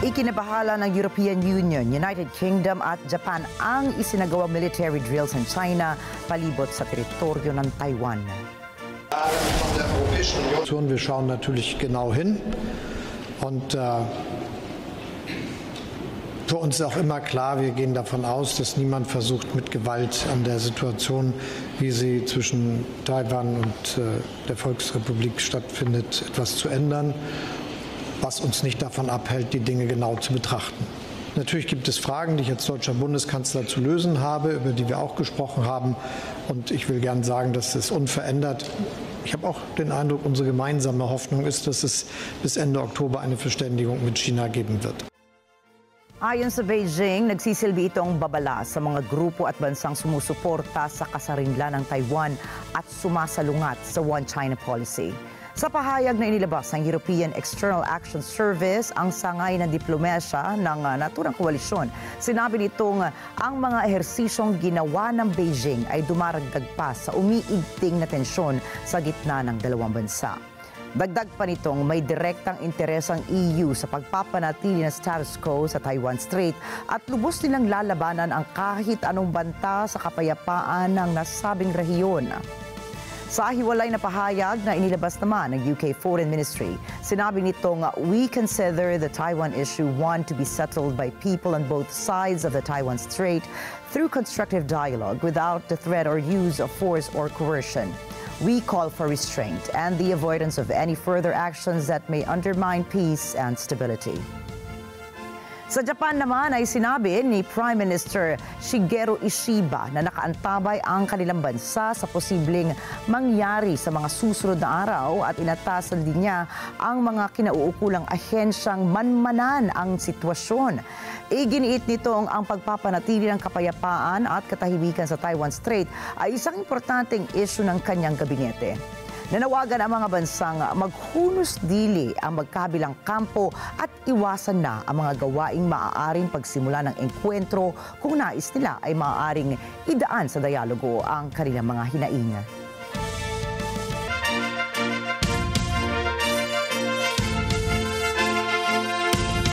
Ikinabahala ng European Union, United Kingdom at Japan ang isinagawang military drills in China palibot sa teritoryo ng Taiwan. Wir schauen natürlich genau hin und für uns ist auch immer klar, wir gehen davon aus, dass niemand versucht, mit Gewalt an der Situation, wie sie zwischen Taiwan und der Volksrepublik stattfindet, etwas zu ändern, was uns nicht davon abhält, die Dinge genau zu betrachten. Natürlich gibt es Fragen, die ich als deutscher Bundeskanzler zu lösen habe, über die wir auch gesprochen haben. Und ich will gern sagen, dass es unverändert. Ich habe auch den Eindruck, unsere gemeinsame Hoffnung ist, dass es bis Ende Oktober eine Verständigung mit China geben wird. Ayon sa Beijing, nagsisilbi itong babala sa mga grupo at bansang sumusuporta sa kasarinlan ng Taiwan at sumasalungat sa One China policy. Sa pahayag na inilabas ng European External Action Service, ang sangay ng diplomasya ng naturang koalisyon, sinabi nitong ang mga ehersisyong ginawa ng Beijing ay dumaragdag pa sa umiigting na tensyon sa gitna ng dalawang bansa. Dagdag pa nitong may direktang interes ang EU sa pagpapanatili ng status quo sa Taiwan Strait at lubos nilang lalabanan ang kahit anong banta sa kapayapaan ng nasabing rehiyon. Sa hiwalay na pahayag na inilabas naman ng UK Foreign Ministry, sinabi nitong we consider the Taiwan issue one to be settled by people on both sides of the Taiwan Strait through constructive dialogue without the threat or use of force or coercion. We call for restraint and the avoidance of any further actions that may undermine peace and stability. Sa Japan naman ay sinabi ni Prime Minister Shigeru Ishiba na nakaantabay ang kanilang bansa sa posibleng mangyari sa mga susunod na araw at inatasan din niya ang mga kinauukulang ahensyang manmanan ang sitwasyon. Iginiit nitong ang pagpapanatili ng kapayapaan at katahimikan sa Taiwan Strait ay isang importanteng issue ng kanyang gabinete. Nanawagan ang mga bansang maghunos dili ang magkabilang kampo at iwasan na ang mga gawaing maaaring pagsimula ng engkwentro kung nais nila ay maaaring idaan sa dialogo ang kanilang mga hinaing.